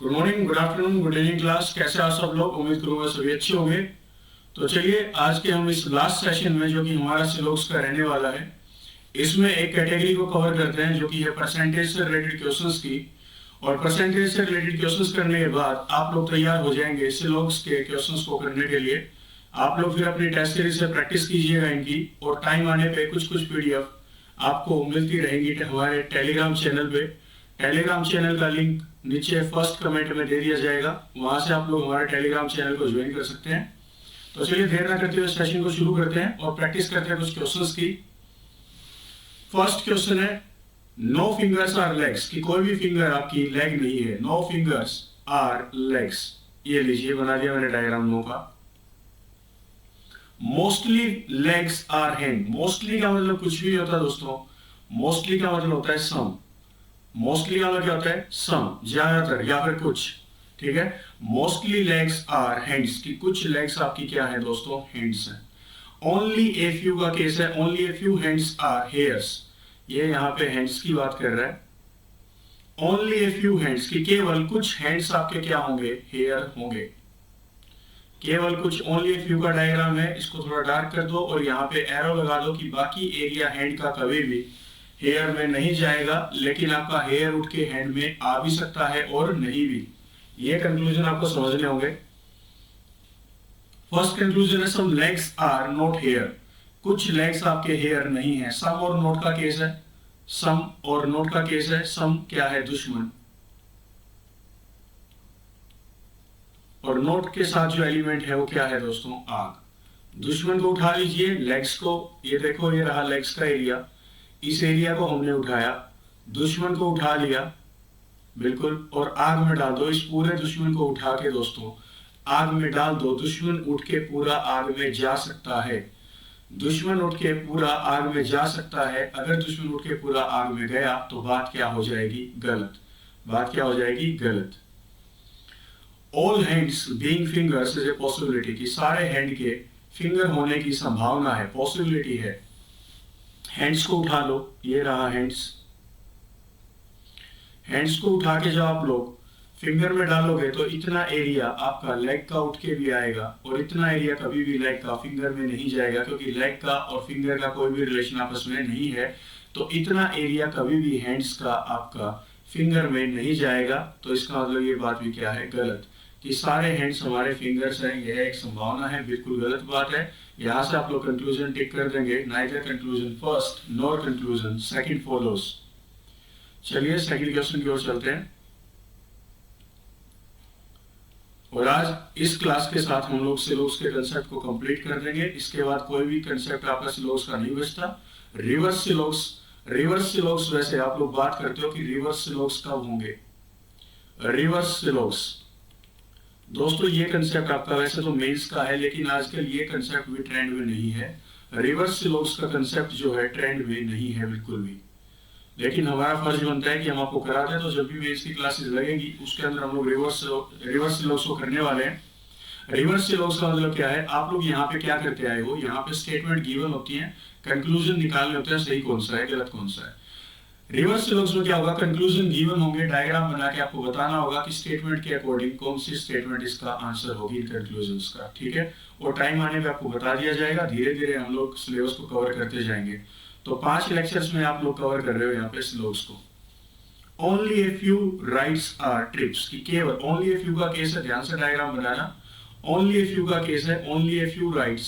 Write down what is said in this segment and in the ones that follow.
Good morning, good afternoon, good evening class. कैसे आप सब लोग? उम्मीद करूंगा सभी अच्छे होंगे। तो चलिए आज के हम इस लास्ट सेशन में, जो कि हमारा सिलोक्स का रहने वाला है, इसमें एक कैटेगरी को कवर करते हैं जो कि है परसेंटेज से रिलेटेड क्वेश्चंस की। और परसेंटेज से रिलेटेड क्वेश्चंस करने के बाद आप लोग तैयार हो जाएंगे सिलोक्स के क्वेश्चंस को करने के लिए। आप लोग फिर अपनी टेस्ट सीरीज से प्रैक्टिस कीजिएगा इनकी, और टाइम आने पे कुछ कुछ पीडीएफ आपको मिलती रहेंगी हमारे टेलीग्राम चैनल पे। टेलीग्राम चैनल का लिंक नीचे फर्स्ट कमेंट में दे दिया जाएगा, वहां से आप लोग हमारे टेलीग्राम चैनल को ज्वाइन कर सकते हैं। तो चलिए देर ना करते हुए सेशन को शुरू करते हैं और प्रैक्टिस करते हैं कुछ क्वेश्चंस की। फर्स्ट क्वेश्चन है, नो फिंगर्स आर लेग्स, कि कोई भी फिंगर आपकी लेग नहीं है। नो फिंगर्स आर लेग्स, ये लीजिए बना दिया मैंने डायग्राम नो का। Mostly legs are hand, mostly का मतलब कुछ भी होता है दोस्तों। मोस्टली का मतलब होता है सम। मोस्टली का मतलब क्या होता है? सम, ज्यादातर या फिर कुछ। ठीक है, मोस्टली लेग्स आर हैंड्स, की कुछ लेग्स आपकी क्या है दोस्तों? हैंड्स है। ओनली ए फ्यू का केस है, only a few hands are hairs, ये यहां पे हैंड्स की बात कर रहा है। ओनली ए फ्यू हैंड्स, की केवल कुछ हैंड्स आपके क्या होंगे? हेयर होंगे। केवल कुछ, ओनली ए फ्यू का डायग्राम है, इसको थोड़ा डार्क कर दो और यहाँ पे एरो लगा दो कि बाकी एरिया हैंड का कभी भी हेयर में नहीं जाएगा, लेकिन आपका हेयर उठ के हैंड में आ भी सकता है और नहीं भी। ये कंक्लूजन आपको समझने होंगे। फर्स्ट कंक्लूजन है, सम लेग्स आर नॉट हेयर, कुछ लेग्स आपके हेयर नहीं है। सम और नोट का केस है, सम और नोट का केस है। सम क्या है? दुश्मन। और नोट के साथ जो एलिमेंट है वो क्या है दोस्तों? आग। दुश्मन को उठा लीजिए, लेग्स को, ये देखो ये रहा लेग्स का एरिया, इस एरिया को हमने उठाया, दुश्मन को उठा लिया बिल्कुल, और आग में डाल दो। इस पूरे दुश्मन को उठा के दोस्तों आग में डाल दो, दुश्मन उठ के पूरा आग में जा सकता है। दुश्मन उठ के पूरा आग में जा सकता है। अगर दुश्मन उठ के पूरा आग में गया तो बात क्या हो जाएगी? गलत। बात क्या हो जाएगी? गलत। All hands being fingers is a possibility, की सारे हैंड के फिंगर होने की संभावना है, पॉसिबिलिटी है। हैंड्स को उठा लो, ये रहा हैंड्स। हैंड्स को उठा के जब आप लोग फिंगर में डालोगे तो इतना एरिया आपका लेग का उठ के भी आएगा, और इतना एरिया कभी भी लेग का फिंगर में नहीं जाएगा, क्योंकि लेग का और फिंगर का कोई भी रिलेशन आपस में नहीं है। तो इतना एरिया कभी भी हैंड्स का आपका फिंगर में नहीं जाएगा। तो इसका मतलब ये बात भी क्या है? गलत, कि सारे हैंड्स हमारे फिंगर्स हैं, यह एक संभावना है, बिल्कुल गलत बात है। यहां से आप लोग कंक्लूजन टिक कर देंगे, neither conclusion first nor conclusion second follows. चलिए सेकंड क्वेश्चन की ओर चलते हैं। और आज इस क्लास के साथ हम लोग सिलोक्स के कंसेप्ट को कंप्लीट कर देंगे। इसके बाद कोई भी कंसेप्ट आपका सिलोक्स का नहीं बचता। रिवर्स सिलोक्स, रिवर्स सिलोक्स, वैसे आप लोग बात करते हो कि रिवर्स सिलोक्स कब होंगे? रिवर्स सिलोक्स दोस्तों, ये कंसेप्ट आपका वैसे तो मेंस का है, लेकिन आजकल ये कंसेप्ट भी ट्रेंड में नहीं है। रिवर्स सिलोक्स का कंसेप्ट जो है ट्रेंड में नहीं है बिल्कुल भी, लेकिन हमारा फर्ज बनता है कि हम आपको करा दें। तो जब भी मेंस की क्लासेस लगेगी उसके अंदर हम लोग रिवर्स सिलोक्स को करने वाले हैं। रिवर्स सिलोक्स का मतलब क्या है? आप लोग यहाँ पे क्या करते आए हो? यहाँ पे स्टेटमेंट गिवन होती है, कंक्लूजन निकालने होते हैं, सही कौन सा है गलत कौन सा है। रिवर्स सिलोक्स में क्या होगा? कंक्लूजन गिवन होंगे, डायग्राम बना के आपको बताना होगा कि स्टेटमेंट के अकॉर्डिंग कौन सी स्टेटमेंट इसका आंसर होगी इन कंक्लूजन्स का। ठीक है, और टाइम आने पे आपको बता दिया जाएगा। धीरे धीरे हम लोग सिलेबस को कवर करते जाएंगे। तो 5 लेक्चर्स में आप लोग कवर कर रहे हो यहाँ पे सिलेबस को। Only a few rights are trips, की केवल, ओनली ए फ्यू का केस है, ध्यान से डायग्राम बनाना। ओनली ए फ्यू का केस है, only a few rights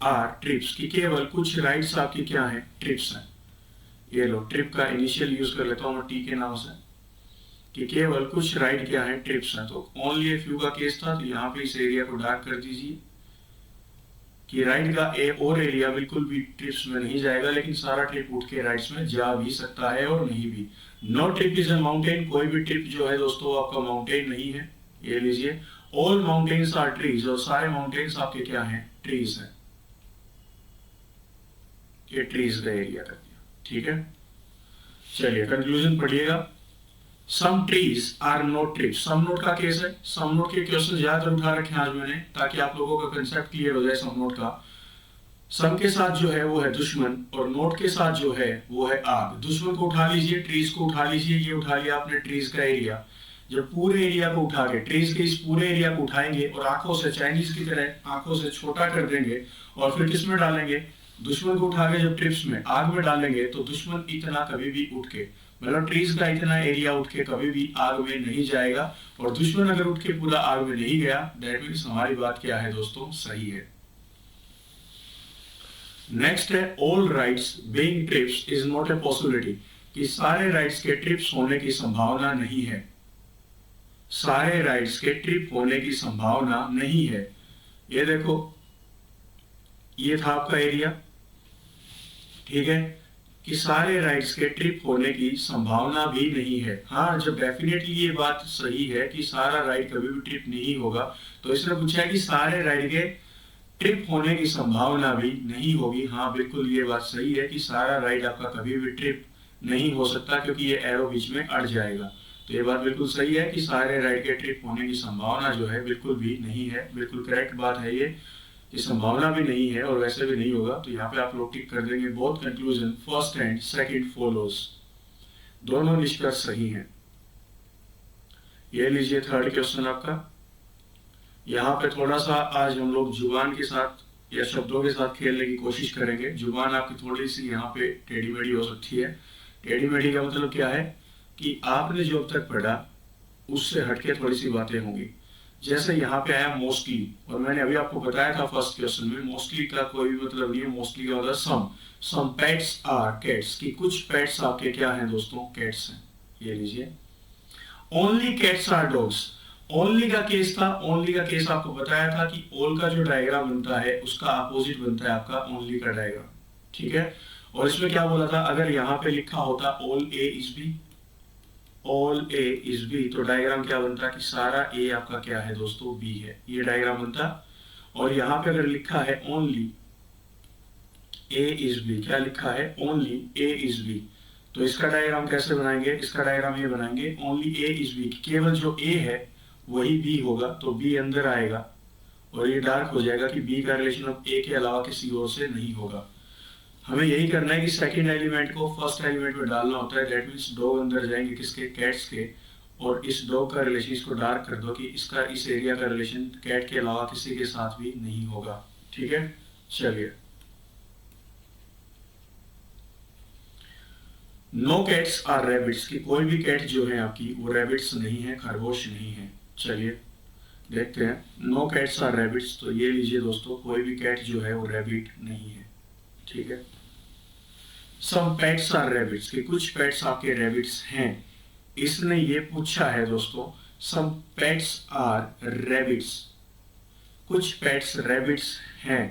are trips, की केवल कुछ राइट्स आपकी क्या है? ट्रिप्स है। ये लो, ट्रिप का इनिशियल यूज कर लेता हूं मैं टी के नाम से, कि केवल कुछ राइट क्या है? ट्रिप्स है। तो ओनली ए फ्यू का केस था, तो यहाँ पे इस एरिया को डार्क कर दीजिए कि राइट का ए और एरिया बिल्कुल भी ट्रिप्स में नहीं जाएगा, लेकिन सारा ट्रिप उठ के राइट्स में जा भी सकता है और नहीं भी। No trip is a mountain, कोई भी ट्रिप जो है दोस्तों आपका माउंटेन नहीं है। ये लीजिए, ऑल माउंटेन्स आर ट्रीज, और सारे माउंटेन्स आपके क्या हैं? ट्रीज हैं। ये ट्रीज का एरिया कर दिया। ठीक है, चलिए कंक्लूजन पढ़िएगा। Some trees are not trips, some not का केस है। सम नोट के क्वेश्चन ज्यादातर उठा रखे हैं आज मैंने, ताकि आप लोगों का कंसेप्ट क्लियर हो जाए सम नोट का। सम के साथ जो है वो है दुश्मन, और नोट के साथ जो है वो है आग। दुश्मन को उठा लीजिए, ट्रीज को उठा लीजिए, ये उठा लिया आपने ट्रीज का एरिया। जब पूरे एरिया को उठा के, ट्रीज के इस पूरे एरिया को उठाएंगे और आंखों से चाइनीज की तरह आंखों से छोटा कर देंगे और फिर किस में डालेंगे, दुश्मन को उठा के जब ट्रिप्स में आग में डालेंगे तो दुश्मन इतना कभी भी उठ के, मतलब ट्रीज का इतना एरिया उठ के कभी भी आग में नहीं जाएगा। और दुश्मन अगर उठ के पूरा आग में नहीं गया, दैट मीन्स हमारी बात क्या है दोस्तों, सही है। नेक्स्ट है all rights being trips is not a possibility, कि सारे राइट्स के ट्रिप्स होने की संभावना नहीं है। सारे राइट्स के ट्रिप होने की संभावना नहीं है। ये देखो, ये था आपका एरिया, ठीक है, कि सारे राइट्स के ट्रिप होने की संभावना भी नहीं है। हाँ, जब डेफिनेटली ये बात सही है कि सारा राइड कभी भी ट्रिप नहीं होगा, तो इसने पूछा है कि सारे राइड के ट्रिप होने की संभावना भी नहीं होगी। हाँ, बिल्कुल ये बात सही है कि सारा राइड आपका कभी भी ट्रिप नहीं हो सकता, क्योंकि ये एरो बीच में अड़ जाएगा। तो ये बात बिल्कुल सही है कि सारे राइड के ट्रिप होने की संभावना जो है बिल्कुल भी नहीं है। बिल्कुल करेक्ट बात है ये, कि संभावना भी नहीं है और वैसे भी नहीं होगा। तो यहाँ पे आप लोग टिक कर देंगे both conclusion first and second follows, दोनों निष्कर्ष सही हैं। ये लीजिए थर्ड क्वेश्चन आपका। यहाँ पे थोड़ा सा आज हम लोग जुबान के साथ या शब्दों के साथ खेलने की कोशिश करेंगे। जुबान आपकी थोड़ी सी यहाँ पे टेढ़ी मेढ़ी हो सकती है। टेढ़ी मेढ़ी का मतलब क्या है कि आपने जो अब तक पढ़ा उससे हटके थोड़ी सी बातें होंगी। जैसे यहाँ पे आया मोस्टली, और मैंने अभी आपको बताया था फर्स्ट क्वेश्चन में, मोस्टली का कोई भी मतलब नहीं है। मोस्टली का मतलब सम पेट्स आर कैट्स, कि कुछ पेट्स आपके क्या हैं दोस्तों, कैट्स हैं। ये लीजिए, only cats are dogs. Only का केस था, ओनली का केस आपको बताया था कि ऑल का जो डायग्राम बनता है उसका अपोजिट बनता है आपका ओनली का डायग्राम, ठीक है। और इसमें क्या बोला था, अगर यहाँ पे लिखा होता all A is B, all A is B, तो डायग्राम क्या बनता कि सारा ए आपका क्या है दोस्तों, बी है, ये डायग्राम बनता। और यहाँ पे अगर लिखा है ओनली ए इज बी, क्या लिखा है, ओनली ए इज बी, तो इसका डायग्राम कैसे बनाएंगे, इसका डायग्राम ये बनाएंगे, ओनली ए इज बी, केवल जो ए है वही बी होगा, तो बी अंदर आएगा और ये डार्क हो जाएगा कि बी का रिलेशन अब ए के अलावा किसी और से नहीं होगा। हमें यही करना है कि सेकंड एलिमेंट को फर्स्ट एलिमेंट में डालना होता है। दैट मींस डॉग अंदर जाएंगे किसके, कैट्स के, और इस डॉग का रिलेशन इसको डार्क कर दो कि इसका इस एरिया का रिलेशन कैट के अलावा किसी के साथ भी नहीं होगा, ठीक है। चलिए, नो कैट्स आर रैबिट्स, की कोई भी कैट जो है आपकी वो रैबिट्स नहीं है, खरगोश नहीं है। चलिए देखते हैं, नो कैट्स आर रैबिट्स, तो ये लीजिए दोस्तों, कोई भी कैट जो है वो रैबिट नहीं है, ठीक है। सम पेट्स आर रैबिट्स, के कुछ पेट्स आपके रैबिट्स हैं। इसने ये पूछा है दोस्तों, सम पेट्स आर रैबिट्स, कुछ पेट्स रैबिट्स हैं।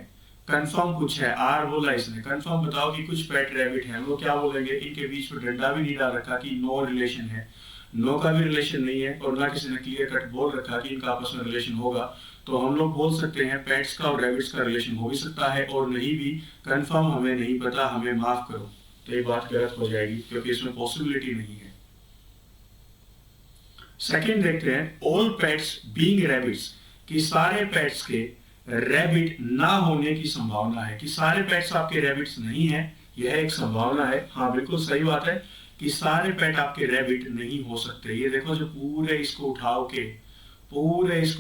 कंफर्म कुछ है, आर बोला इसने, कंफर्म बताओ कि कुछ पेट रैबिट हैं। वो क्या बोलेंगे, इनके बीच में डंडा भी नहीं डाल रखा कि नो रिलेशन है, नो का भी रिलेशन नहीं है, और ना किसी ने क्लियर कट बोल रखा कि इनका आपस में रिलेशन होगा। तो हम लोग बोल सकते हैं पेट्स का और रैबिट्स का रिलेशन हो भी सकता है और नहीं भी, कंफर्म हमें नहीं पता, हमें माफ करो। तो ये बात गलत हो जाएगी क्योंकि इसमें पॉसिबिलिटी नहीं है। सेकंड देखते हैं, ऑल पेट्स बीइंग रैबिट्स, कि सारे पेट्स के रैबिट ना होने की संभावना है, कि सारे पेट्स आपके रैबिट्स नहीं है, यह एक संभावना है। हाँ बिल्कुल सही बात है कि सारे पेट आपके रैबिट नहीं हो सकते। ये देखो, जो पूरे इसको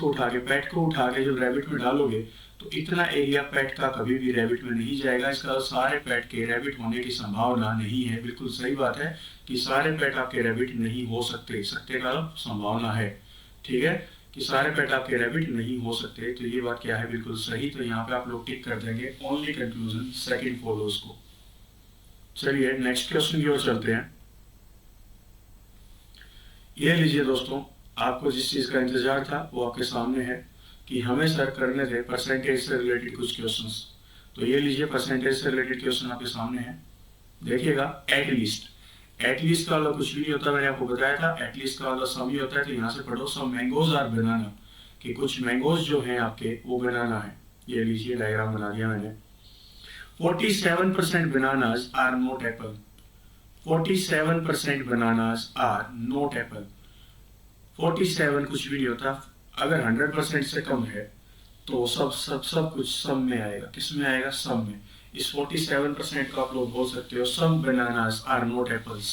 उठा के पेट को उठा के जो रैबिट में डालोगे तो इतना एरिया पेट का कभी भी रैबिट में नहीं जाएगा। इसका सारे पेट के रैबिट होने की संभावना नहीं है। बिल्कुल सही बात है कि सारे पेट आपके रैबिट नहीं हो सकते, सकते का संभावना है, ठीक है, कि सारे पेट आपके रैबिट नहीं हो सकते। तो ये बात क्या है, बिल्कुल सही। तो यहाँ पे आप लोग टिक कर देंगे ओनली कंक्लूजन सेकंड फॉलोज को। चलिए नेक्स्ट क्वेश्चन की ओर चलते हैं। ये लीजिए दोस्तों, आपको जिस चीज का इंतजार था वो आपके सामने है कि हमें सर करने थे परसेंटेज से रिलेटेड कुछ क्वेश्चंस। तो ये लीजिए, परसेंटेज से रिलेटेड क्वेश्चन आपके सामने है, देखिएगा। एटलीस्ट का मतलब कुछ भी नहीं होता, मैंने आपको बताया था। एटलीस्ट का मतलब सम ही होता है। तो यहाँ से पढ़ो, सम मैंगोज आर बनाना, कि कुछ मैंगोज जो हैं आपके वो बनाना है। ये लीजिए डायग्राम बना दिया मैंने। 47% bananas are not apple, 47% bananas are not apple. 47 कुछ भी नहीं होता। अगर 100% से कम है तो सब कुछ सम में आएगा। किस में आएगा, सम में। इस 47% को आप लोग बोल सकते हो सम बनानास आर नॉट एप्पल्स,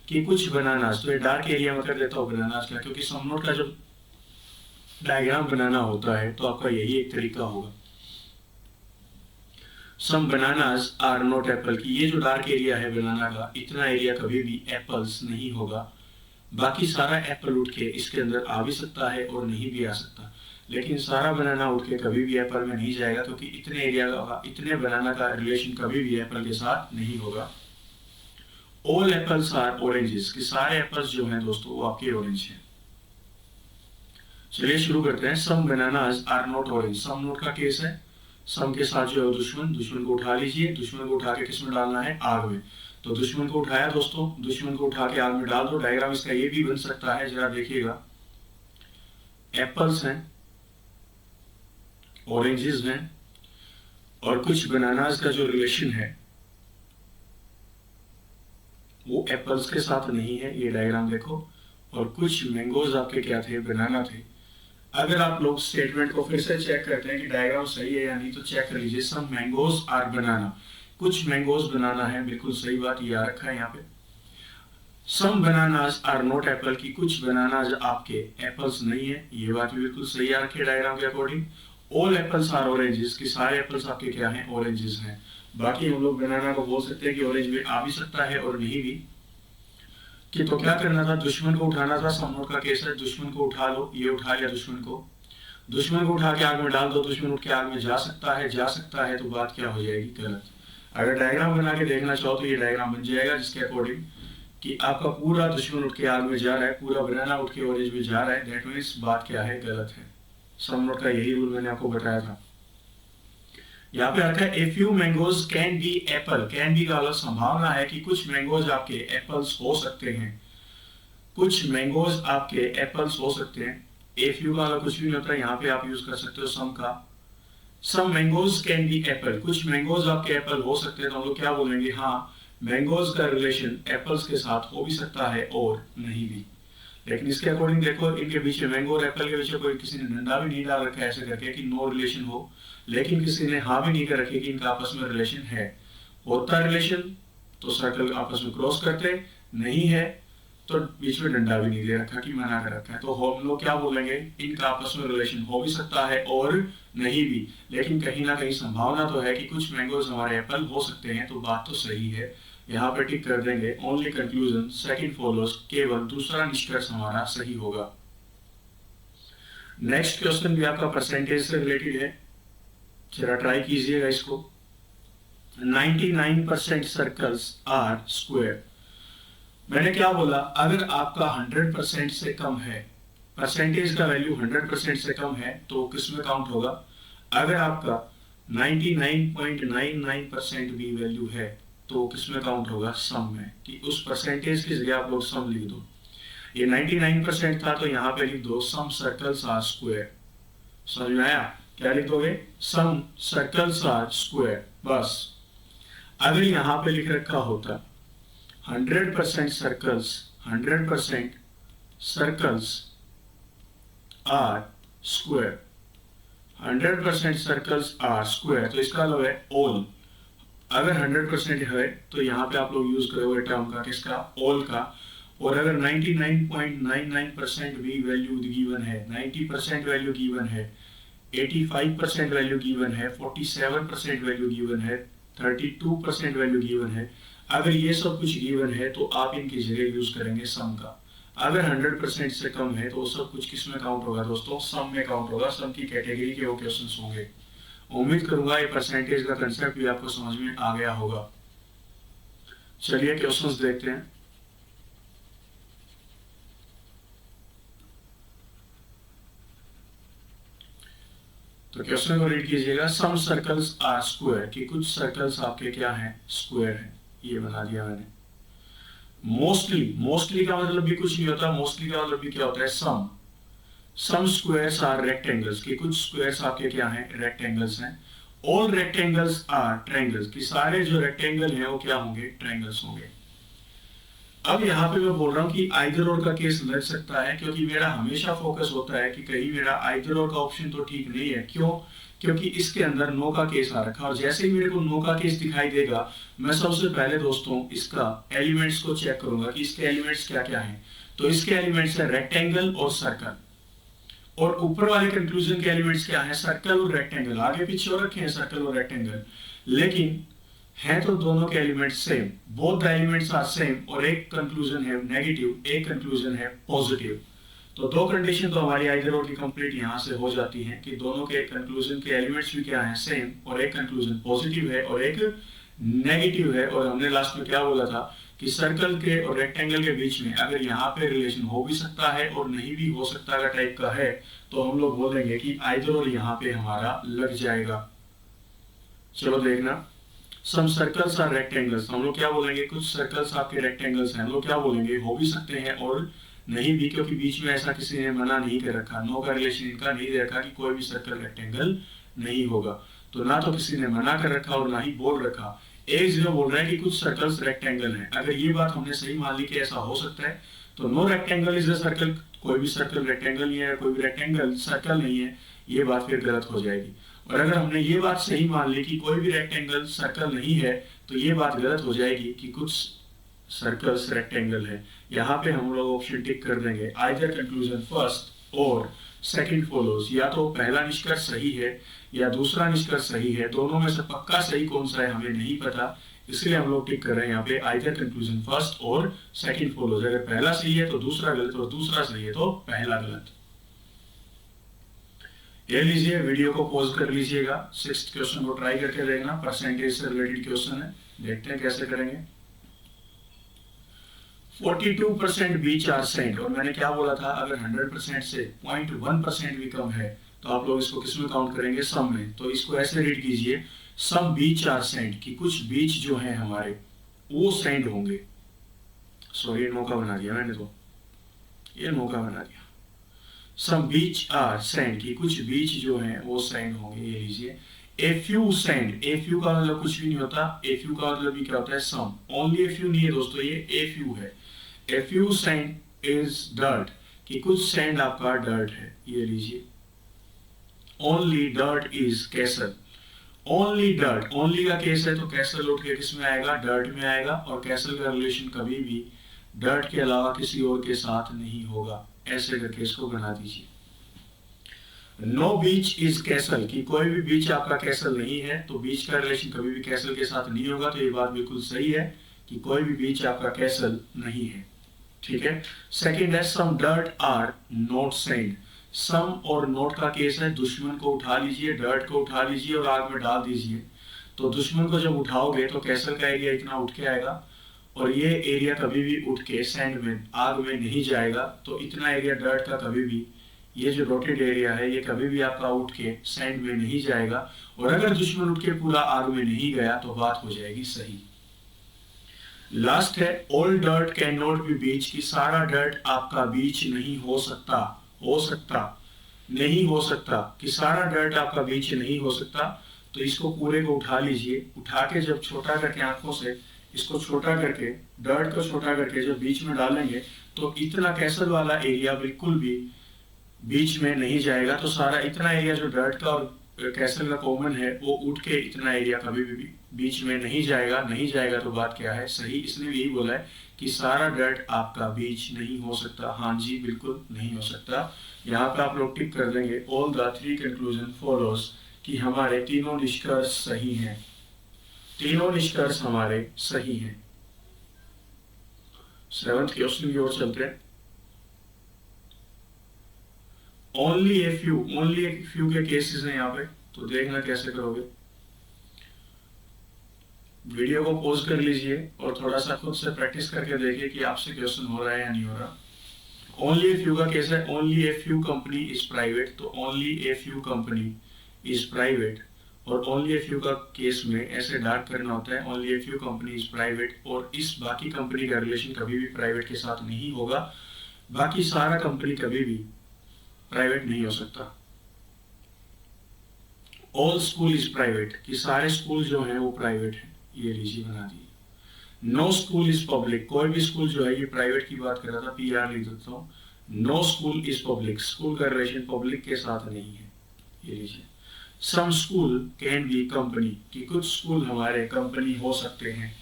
कि कुछ बनानास, तो ये डार्क एरिया में कर देता हूँ बनानास का, क्योंकि सम नोड का जब डायग्राम बनाना होता है तो आपका यही एक तरीका होगा। सम बनानास आर नॉट एप्पल, की ये जो डार्क एरिया है बनाना का, इतना एरिया कभी भी एप्पल्स नहीं होगा। बाकी सारा एप्पल उठ के इसके अंदर आ भी सकता है और नहीं भी आ सकता, लेकिन सारा बनाना उठ के कभी भी एप्पल में नहीं जाएगा, क्योंकि इतने एरिया का, इतने बनाना का रिलेशन कभी भी एप्पल के साथ नहीं होगा। ऑल एप्पल्स आर ऑरेंजेस, कि सारे एप्पल्स जो हैं दोस्तों वो आपके ऑरेंज हैं। चलिए शुरू करते हैं। Some bananas are not orange, some not का केस है। सम के साथ जो है दुश्मन, दुश्मन को उठा लीजिए, दुश्मन को उठा के किसमें डालना है, आग में। तो दुश्मन को उठाया दोस्तों, दुश्मन को उठा के आग में डाल दो। डायग्राम इसका ये भी बन सकता है, जरा देखिएगा। एप्पल्स हैं, ऑरेंजेस हैं, और कुछ बनानास का जो रिलेशन है वो एप्पल्स के साथ नहीं है, ये डायग्राम देखो। और कुछ मैंगोज आपके क्या थे, बनाना थे। अगर आप लोग स्टेटमेंट को फिर से चेक करते हैं कि डायग्राम सही है या नहीं, तो चेक कर लीजिए। सम मैंगोज आर बनाना, कुछ मैंगोज बनाना है, बिल्कुल सही बात, ये आ रखा है यहाँ पे। सम बनानास आर नॉट एप्पल, की कुछ बनानास आपके एप्पल्स नहीं है, ये बात भी बिल्कुल सही आ रखी है डायग्राम के according. All apples are oranges, की सारे एप्पल्स आपके क्या हैं, ऑरेंजेस हैं। बाकी हम लोग बनाना को बोल सकते हैं कि ऑरेंज में आ भी सकता है और नहीं भी। कि तो क्या करना था, दुश्मन को उठाना था। सम नोट का केस है, दुश्मन को उठा लो, ये उठा लिया दुश्मन को, दुश्मन को उठा के आग में डाल दो। दुश्मन उठ के आग में जा सकता है, जा सकता है, तो बात क्या हो जाएगी, गलत। अगर डायग्राम बना के देखना चाहो तो ये डायग्राम बन जाएगा, जिसके अकॉर्डिंग कि आपका पूरा दुश्मन उठ के आग में जा रहा है, पूरा बनाना उठ के ऑरेंज में जा रहा है, दैट मीन्स बात क्या है, गलत है। सम नोट का यही रूल मैंने आपको बताया था। यहाँ पे आता है a few mangoes can be Apple, can be का अलग संभावना है कि कुछ मैंगोज आपके एप्पल्स हो सकते हैं, कुछ मैंगोज आपके एप्पल्स हो सकते हैं। ए फ्यू का अलग कुछ भी नहीं होता है, यहाँ पे आप यूज कर सकते हो सम का। सम मैंगोज कैन बी एप्पल, कुछ मैंगोज आपके एप्पल हो सकते हैं, तो हम लोग क्या बोलेंगे, हाँ मैंगोज का रिलेशन एप्पल्स के साथ हो भी सकता है और नहीं भी। लेकिन इसके अकॉर्डिंग देखो, इनके बीच में मैंगो और एप्पल के बीच में कोई किसी ने डंडा भी नहीं डाल रखा है ऐसे करके कि नो रिलेशन हो, लेकिन किसी ने हाँ भी नहीं कर रखी कि इनका आपस में रिलेशन है। होता रिलेशन तो सर्कल आपस में क्रॉस करते, नहीं है तो बीच में डंडा भी नहीं दे रखा कि मना कर रखा है। तो हम लोग क्या बोलेंगे, इनका आपस में रिलेशन हो भी सकता है और नहीं भी, लेकिन कहीं ना कहीं संभावना तो है कि कुछ मैंगोज हमारे एप्पल हो सकते हैं, तो बात तो सही है। यहाँ पे टिक कर देंगे, ओनली कंक्लूजन सेकंड फॉलोज, केवल दूसरा निष्कर्ष हमारा सही होगा। नेक्स्ट क्वेश्चन भी आपका परसेंटेज से रिलेटेड है, जरा ट्राई कीजिएगा इसको। 99% सर्कल्स आर स्क्वायर। मैंने क्या बोला, अगर आपका 100% से कम है, परसेंटेज का वैल्यू 100% से कम है तो किस में काउंट होगा। अगर आपका 99.99% भी वैल्यू है तो किस में काउंट होगा, सम में। कि उस परसेंटेज की जगह आप लोग सम लिख दो। ये 99% था तो यहाँ पे लिख दो सम सर्कल्स आर स्क्वायर। समझ में आया, क्या लिख दोगे, सम सर्कल्स आर स्क्वायर, बस। अगर यहाँ पे लिख रखा होता 100% circles, 100% circles are square, 100% circles are square, तो इसका मतलब है ऑल। अगर 100% है तो यहाँ पे आप लोग यूज करोगे टर्म का, किसका, ऑल का। और अगर 99.99% भी वैल्यू गिवन है, 90% वैल्यू गिवन है, 85% वैल्यू गिवन है, 47% वैल्यू गिवन है, 32% वैल्यू गिवन है, अगर ये सब कुछ गिवन है तो आप इनकी जगह यूज करेंगे सम का। अगर 100% से कम है तो सब कुछ किस में काउंट होगा दोस्तों, सम में काउंट होगा। सम की कैटेगरी के वो क्वेश्चंस होंगे। उम्मीद करूंगा ये परसेंटेज का कंसेप्ट भी आपको समझ में आ गया होगा। चलिए क्वेश्चंस देखते हैं। तो क्वेश्चन को रीड कीजिएगा। सम सर्कल्स आर स्क्वायर, कि कुछ सर्कल्स आपके क्या हैं, स्क्वायर हैं। ये बना दिया मैंने। मोस्टली, मोस्टली का मतलब भी कुछ नहीं होता, मोस्टली का मतलब भी क्या होता है, सम। सम स्क्वायर्स आर रेक्टेंगल्स, कि कुछ स्क्वायर्स आपके क्या हैं, रेक्टेंगल्स हैं। ऑल रेक्टेंगल्स आर ट्रायंगल्स, कि सारे जो रेक्टेंगल हैं वो क्या होंगे, ट्रायंगल्स होंगे। अब यहाँ पे मैं बोल रहा हूँ कि आइदर और का केस लग सकता है, क्योंकि मेरा हमेशा फोकस होता है कि कहीं मेरा आइदर और का ऑप्शन तो ठीक नहीं है। क्यों, क्योंकि इसके अंदर नो का केस आ रखा है, और जैसे ही मेरे को नो का केस दिखाई देगा मैं सबसे पहले दोस्तों इसका एलिमेंट्स को चेक करूंगा कि इसके एलिमेंट्स क्या क्या हैं। तो इसके एलिमेंट्स है रेक्टेंगल और सर्कल, और ऊपर वाले कंक्लूजन के एलिमेंट्स क्या है, सर्कल और रेक्टेंगल। आगे पीछे और रखे हैं सर्कल और रेक्टेंगल, लेकिन हैं तो दोनों के elements same, both the elements are same, और एक कंक्लूजन है नेगेटिव, एक कंक्लूजन है पॉजिटिव। तो दो कंडीशन तो हमारी आइदर और की कंप्लीट यहाँ से हो जाती हैं कि दोनों के कंक्लूजन के एलिमेंट्स भी क्या हैं, सेम, और एक कंक्लूजन पॉजिटिव है और एक नेगेटिव है। और हमने लास्ट में क्या बोला था कि सर्कल के और रेक्टेंगल के बीच में अगर यहाँ पे रिलेशन हो भी सकता है और नहीं भी हो सकता अगर टाइप का है, तो हम लोग बोलेंगे कि आइदर और यहाँ पे हमारा लग जाएगा। चलो देखना, सम सर्कल्स आर रेक्टेंगल्स, हम लोग क्या बोलेंगे, कुछ सर्कल्स आपके रेक्टेंगल्स हैं, हम लोग क्या बोलेंगे, हो भी सकते हैं और नहीं भी, क्योंकि बीच में ऐसा किसी ने मना नहीं कर रखा, नो का रिलेशन इनका नहीं दे रखा कि कोई भी सर्कल रेक्टेंगल नहीं होगा। तो ना तो किसी ने मना कर रखा और ना ही बोल रखा, एक जगह बोल रहा है कि कुछ सर्कल्स रेक्टेंगल हैं। अगर ये बात हमने सही मान ली कि ऐसा हो सकता है, तो no rectangle is a circle, कोई भी सर्कल रेक्टेंगल नहीं है, कोई भी रेक्टेंगल सर्कल नहीं है, ये बात फिर गलत हो जाएगी। और अगर हमने ये बात सही मान ली कि कोई भी रेक्टेंगल सर्कल नहीं है, तो ये बात गलत हो जाएगी कि कुछ सर्कल्स रेक्टेंगल है। यहाँ पे हम लोग ऑप्शन टिक कर देंगे, आइदर कंक्लूजन फर्स्ट और सेकंड फॉलोज, या तो पहला निष्कर्ष सही है या दूसरा निष्कर्ष सही है, दोनों में से पक्का सही कौन सा है हमें नहीं पता, इसलिए हम लोग टिक कर रहे हैं यहाँ पे आइदर कंक्लूजन फर्स्ट और सेकंड फॉलोज। अगर पहला सही है तो दूसरा गलत, और दूसरा सही है तो पहला गलत। ये लीजिए, वीडियो को पॉज कर लीजिएगा, 6th क्वेश्चन को ट्राई करके देखना, परसेंटेज से रिलेटेड क्वेश्चन है, देखते हैं कैसे करेंगे। 42% बीच आर सेंट, और मैंने क्या बोला था, अगर 100% से 0.1% भी कम है तो आप लोग इसको किसमें काउंट करेंगे, सम में। तो इसको ऐसे रीड कीजिए, सम बीच आर सेंट, कि कुछ बीच जो है हमारे वो सेंड होंगे। सॉरी, ये मौका बना दिया मैंने, तो ये मौका बना दिया। सम बीच आर सेंड, कि कुछ बीच जो है वो सेंड होंगे। ये लीजिए, a few send, A few का मतलब कुछ भी नहीं होता, ए फ्यू का मतलब भी क्या होता है, सम। ओनली ए फ्यू नहीं है दोस्तों, ये ए फ्यू है। A few send is dirt, कि कुछ सेंड आपका डर्ट है। ये लीजिए, only dirt is castle, only dirt, only का केस है तो कैसल उठ के किस में आएगा, डर्ट में आएगा, और कैसल का रिलेशन कभी भी डर्ट के अलावा किसी और के साथ नहीं होगा। ऐसे करके इसको बना दीजिए। नो बीच इज कैसल, कि कोई भी बीच आपका कैसल नहीं है, तो बीच का रिलेशन कभी भी कैसल के साथ नहीं होगा। तो ये बात बिल्कुल सही है कि कोई भी बीच आपका कैसल नहीं है, ठीक है। सेकंड है, सम डर्ट आर नॉट सेंड, सम और नोट का केस है, दुश्मन को उठा लीजिए, डर्ट को उठा लीजिए और आग में डाल दीजिए। तो दुश्मन को जब उठाओगे तो कैसल का एरिया इतना उठ के आएगा, और ये एरिया कभी भी उठ के सैंड में, आग में नहीं जाएगा। तो इतना एरिया डर्ट का कभी भी, ये जो रोटेड एरिया है, ये कभी भी आपका उठ के सैंड में नहीं जाएगा। और अगर दुश्मन उठ के पूरा आग में नहीं गया तो बात हो जाएगी सही। लास्ट है, all dirt can not be beach, कि सारा डर्ट आपका बीच नहीं हो सकता, हो सकता नहीं हो सकता, कि सारा डर्ट आपका बीच नहीं हो सकता। तो इसको पूरे को उठा लीजिए, उठा के जब छोटा करके आंखों से इसको छोटा करके, डर्ट को छोटा करके जब बीच में डालेंगे तो इतना कैसल वाला एरिया बिल्कुल भी बीच में नहीं जाएगा। तो सारा इतना एरिया जो डर्ट का और कैसल का कॉमन है, वो उठ के इतना एरिया कभी भी बीच में नहीं जाएगा। नहीं जाएगा तो बात क्या है, सही। इसने भी यही बोला है कि सारा डर्ट आपका बीच नहीं हो सकता। हाँ जी, बिल्कुल नहीं हो सकता। यहाँ पे आप लोग टिक कर देंगे, ऑल द 3 कंक्लूजन फॉलोज, कि हमारे तीनों निष्कर्ष सही हैं, तीनों निष्कर्ष हमारे सही हैं। 7th क्वेश्चन की ओर चलते हैं। Only a few, only a few के केसेस हैं यहाँ पे, तो देखना कैसे करोगे। वीडियो को पॉज कर लीजिए और थोड़ा सा खुद से प्रैक्टिस करके देखिए कि आपसे क्वेश्चन हो रहा है या नहीं हो रहा। ओनली ए फ्यू का केस है, only a few company is private, तो only a few company is private. और ओनली ए फ्यू का केस में ऐसे डार्क करना होता है, only a few company is private, और इस बाकी कंपनी का रिलेशन कभी भी प्राइवेट के साथ नहीं होगा। बाकी सारा कंपनी कभी भी प्राइवेट नहीं हो सकता। ऑल स्कूल इज प्राइवेट, कि सारे स्कूल जो हैं वो प्राइवेट हैं। ये लीजिए, बना दिए। नो स्कूल इज पब्लिक, कोई भी स्कूल जो है, ये प्राइवेट की बात कर रहा था, PR लिख देता हूँ। No school is public, school का रिलेशन पब्लिक के साथ नहीं है। ये लीजिए। Some school can be company, कि कुछ स्कूल हमारे कंपनी हो सकते हैं।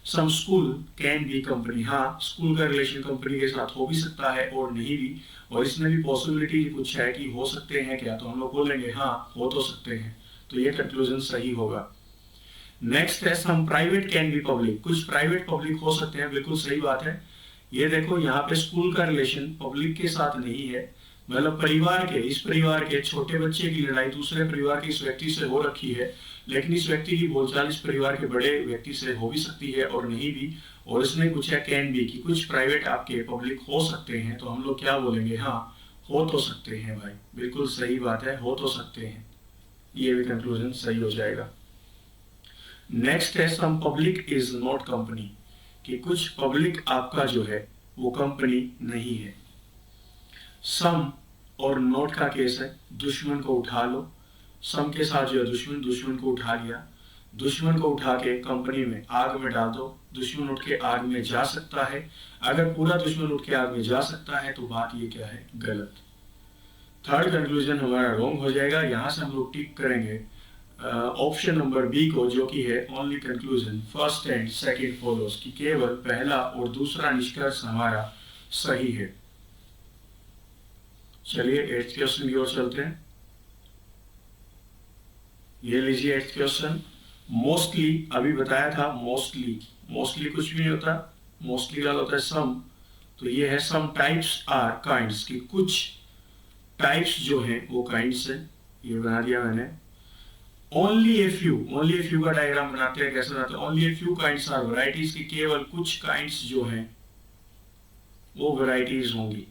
Some school can be company, हाँ स्कूल का रिलेशन कंपनी के साथ हो भी सकता है और नहीं भी, और इसमें भी पॉसिबिलिटी कुछ है कि हो सकते हैं क्या, तो हम लोग बोलेंगे हाँ हो तो सकते हैं, तो ये कंक्लूजन सही होगा। नेक्स्ट है some private can be public, कुछ प्राइवेट पब्लिक हो सकते हैं, बिल्कुल सही बात है। ये देखो यहाँ पे स्कूल का रिलेशन पब्लिक के साथ नहीं है, मतलब परिवार के, इस परिवार के छोटे बच्चे की लड़ाई दूसरे परिवार के इस व्यक्ति से हो रखी है, लेकिन इस व्यक्ति की बोलचाल इस परिवार के बड़े व्यक्ति से हो भी सकती है और नहीं भी, और इसमें कुछ है कैन बी, कि कुछ प्राइवेट आपके पब्लिक हो सकते हैं, तो हम लोग क्या बोलेंगे, हाँ हो तो सकते हैं भाई, बिल्कुल सही बात है, हो तो सकते हैं, ये भी कंक्लूजन सही हो जाएगा। नेक्स्ट है सम पब्लिक इज नॉट कंपनी, कि कुछ पब्लिक आपका जो है वो कंपनी नहीं है। सम और नोट का केस है, दुश्मन को उठा लो, सम के साथ जो है दुश्मन को उठा लिया, दुश्मन को उठा के कंपनी में आग में डाल दो, दुश्मन उठ के आग में जा सकता है, अगर पूरा दुश्मन उठ के आग में जा सकता है तो बात ये क्या है, गलत। थर्ड कंक्लूजन हमारा रॉन्ग हो जाएगा, यहां से हम लोग टिक करेंगे ऑप्शन नंबर बी को, जो कि है only conclusion first and second follows, कि केवल पहला और दूसरा निष्कर्ष हमारा सही है। चलिए 8th क्वेश्चन की ओर चलते हैं। ये लीजिए 8th क्वेश्चन। मोस्टली, अभी बताया था मोस्टली कुछ भी नहीं होता, मोस्टली का होता है सम, तो ये है सम टाइप्स आर काइंड्स, कि कुछ टाइप्स जो है वो काइंड्स है, ये बना दिया मैंने। ओनली ए फ्यू का डायग्राम बनाते हैं, कैसे बनाते हैं, only a few kinds are varieties, की केवल कुछ काइंड्स जो हैं वो वैरायटीज होंगी,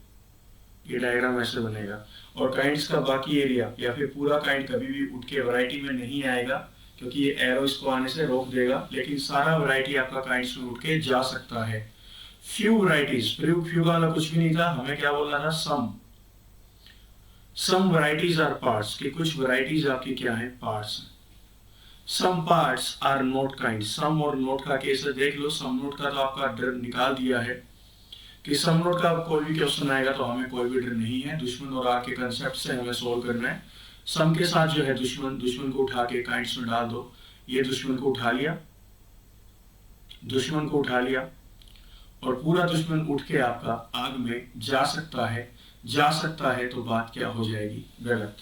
ये डायग्राम ऐसे बनेगा। और काइंड्स का बाकी एरिया या फिर पूरा काइंड कभी भी उठ के वैरायटी में नहीं आएगा, क्योंकि ये एरो इसको आने से रोक देगा, लेकिन सारा वैरायटी आपका काइंड्स में उठ के जा सकता है। फ्यू वैरायटीज, फ्यू का मतलब कुछ भी नहीं था, हमें क्या बोलना था, सम वैरायटीज आर पार्ट्स, कि कुछ वैरायटीज आपकी क्या है, पार्ट्स हैं। Some parts are not kind, some और नोट का केस है, देख लो सम नोट का तो आपका डर निकाल दिया है, कि सम नोट का कोई भी क्वेश्चन आएगा तो हमें कोई भी डर नहीं है, दुश्मन और आग के कंसेप्ट से हमें सोल्व करना है। सम के साथ जो है दुश्मन को उठा के काइंड्स में डाल दो, ये दुश्मन को उठा लिया और पूरा दुश्मन उठ के आपका आग में जा सकता है, तो बात क्या हो जाएगी, गलत।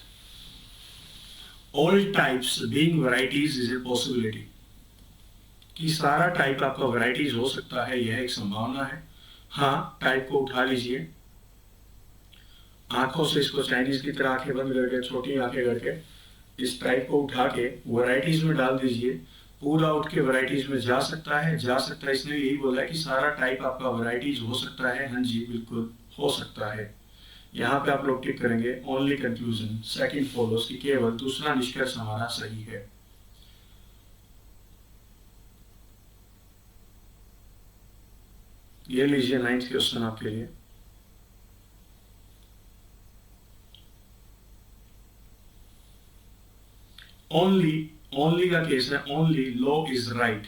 All types being varieties is a possibility, कि सारा टाइप आपका वैरायटीज हो सकता है, यह एक संभावना है। हाँ टाइप को उठा लीजिए, आंखों से इसको चाइनीज की तरह आंखें बंद करके, छोटी आंखें करके इस टाइप को उठा के वैरायटीज में डाल दीजिए, पूरा उठ के वैरायटीज में जा सकता है। इसने यही बोला है कि सारा टाइप आपका वैरायटीज हो सकता है, हाँ जी बिल्कुल हो सकता है। यहाँ पे आप लोग टिक करेंगे ओनली कंक्लूजन सेकंड फॉलोस, कि केवल दूसरा निष्कर्ष हमारा सही है। ये लीजिए 9th क्वेश्चन आपके लिए। ओनली का केस है, ओनली लो इज राइट,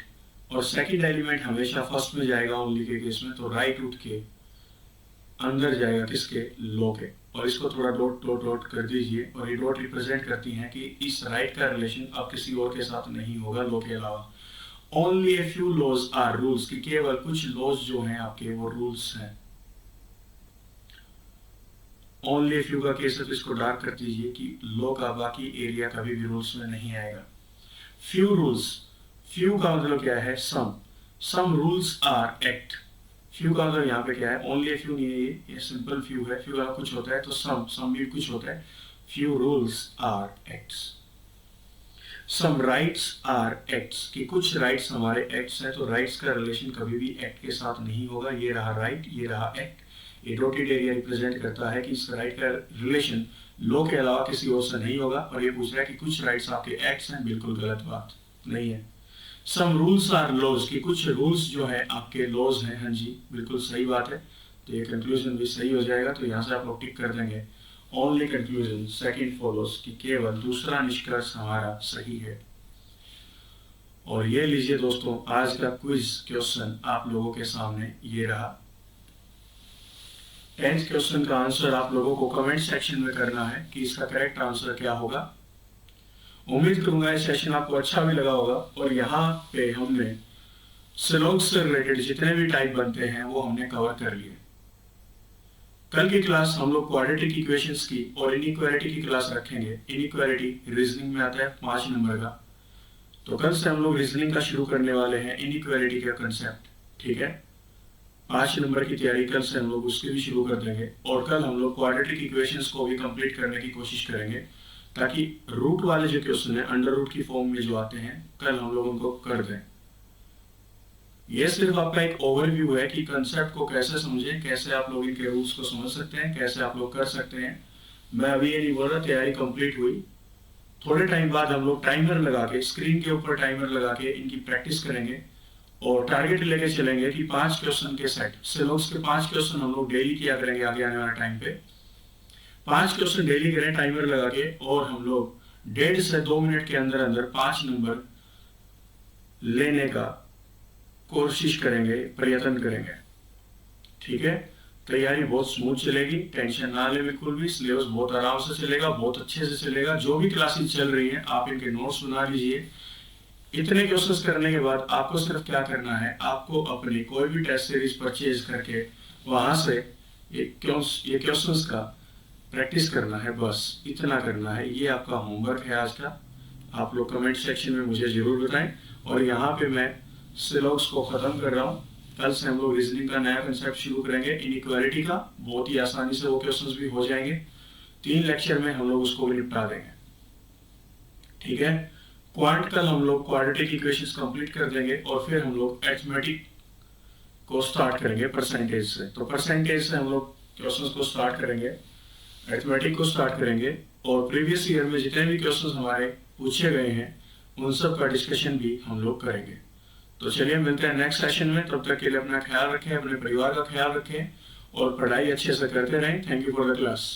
और सेकंड एलिमेंट हमेशा फर्स्ट में जाएगा ओनली के केस में, तो राइट उठ के अंदर जाएगा किसके, लो के, और इसको थोड़ा डॉट कर दीजिए, और ये डॉट रिप्रेजेंट करती हैं कि इस राइट का रिलेशन अब किसी और के साथ नहीं होगा लो के अलावा। Only a few laws are rules, कि केवल कुछ लॉज जो हैं आपके वो रूल्स हैं। ओनली ए फ्यू का केस है, तो इसको डार्क कर दीजिए कि लॉ का बाकी एरिया कभी भी रूल्स में नहीं आएगा। फ्यू रूल्स, फ्यू का मतलब क्या है, some rules are act, few का मतलब यहाँ पे क्या है, ओनली ए फ्यू नहीं है, ये सिंपल फ्यू है, फ्यू का कुछ होता है तो सम भी कुछ होता है, few rules are acts. Some rights are acts, कि कुछ राइट्स हमारे एक्ट्स हैं, तो राइट्स का रिलेशन कभी भी एक्ट के साथ नहीं होगा, ये रहा राइट, ये रहा एक्ट, ये डॉटेड एरिया रिप्रेजेंट करता है कि इस राइट का रिलेशन लॉ के अलावा किसी और से नहीं होगा, और ये पूछ रहा है कि कुछ राइट्स आपके एक्ट्स हैं, बिल्कुल गलत बात नहीं है। सम रूल्स आर लॉज, कि कुछ रूल्स जो है आपके लॉज हैं, हाँ जी बिल्कुल सही बात है, तो ये कंक्लूजन भी सही हो जाएगा, तो यहाँ से आप लोग टिक कर देंगे ओनली कंक्लूजन सेकंड फॉलोस, कि केवल दूसरा निष्कर्ष हमारा सही है। और ये लीजिए दोस्तों आज का क्विज क्वेश्चन आप लोगों के सामने ये रहा। 10th क्वेश्चन का आंसर आप लोगों को कमेंट सेक्शन में करना है कि इसका करेक्ट आंसर क्या होगा। उम्मीद करूंगा ये सेशन आपको अच्छा भी लगा होगा। और यहाँ पे हमने सिलोक्स से रिलेटेड जितने भी टाइप बनते हैं वो हमने कवर कर लिए। कल की क्लास हम लोग क्वाड्रेटिक इक्वेशंस की और इनइक्वालिटी की क्लास रखेंगे। इनइक्वालिटी रीजनिंग में आता है 5 नंबर का, तो कल से हम लोग रीजनिंग का शुरू करने वाले हैं इनइक्वालिटी का कंसेप्ट। ठीक है, 5 नंबर की तैयारी कल से हम लोग उसकी भी शुरू कर देंगे। और कल हम लोग क्वाड्रेटिक इक्वेशंस को भी कंप्लीट करने की कोशिश करेंगे, ताकि रूट वाले जो क्वेश्चन है अंडर रूट की फॉर्म में जो आते हैं कल हम लोग उनको कर दें। ये सिर्फ आपका एक ओवरव्यू है कि कंसेप्ट को कैसे समझें, कैसे आप लोग इनके रूल्स को समझ सकते हैं, कैसे आप लोग कर सकते हैं। मैं अभी ये नहीं बोल रहा तैयारी कंप्लीट हुई, थोड़े टाइम बाद हम लोग टाइमर लगा के, स्क्रीन के ऊपर टाइमर लगा के इनकी प्रैक्टिस करेंगे और टारगेट लेके चलेंगे कि 5 क्वेश्चन के सेट, सिलोक्स के 5 क्वेश्चन हम लोग डेली किया करेंगे आगे आने वाले टाइम पे। 5 क्वेश्चन डेली करें टाइमर लगा के, और हम लोग 1.5 से 2 मिनट के अंदर अंदर 5 नंबर लेने का कोशिश करेंगे, प्रयत्न करेंगे। ठीक है, तैयारी बहुत स्मूथ चलेगी, टेंशन ना ले बिल्कुल भी। सिलेबस बहुत आराम से चलेगा, बहुत अच्छे से चलेगा। जो भी क्लासेस चल रही हैं आप इनके नोट्स बना लीजिए। इतने क्वेश्चंस करने के बाद आपको सिर्फ क्या करना है, आपको अपनी कोई भी टेस्ट सीरीज परचेज करके वहां से ये क्वेश्चंस का प्रैक्टिस करना है, बस इतना करना है। ये आपका होमवर्क है आज का। आप लोग कमेंट सेक्शन में मुझे जरूर बताएं। और यहाँ पे मैं सिलोक्स को खत्म कर रहा हूँ। कल से हम लोग रीजनिंग का नया कंसेप्ट शुरू करेंगे, इनइक्वालिटी का। बहुत ही आसानी से वो क्वेश्चंस भी हो जाएंगे। 3 लेक्चर में हम लोग उसको भी निपटा देंगे। ठीक है, क्वांट कल हम लोग क्वाड्रेटिक इक्वेशंस कंप्लीट कर देंगे और फिर हम लोग अरिथमेटिक को स्टार्ट करेंगे परसेंटेज से। तो परसेंटेज से हम लोग क्वेश्चंस को स्टार्ट करेंगे, अरिथमेटिक को स्टार्ट करेंगे, और प्रीवियस ईयर में जितने भी क्वेश्चंस हमारे पूछे गए हैं उन सब का डिस्कशन भी हम लोग करेंगे। तो चलिए मिलते हैं नेक्स्ट सेशन में। तब तक के लिए अपना ख्याल रखें, अपने परिवार का ख्याल रखें और पढ़ाई अच्छे से करते रहें। Thank you for the class.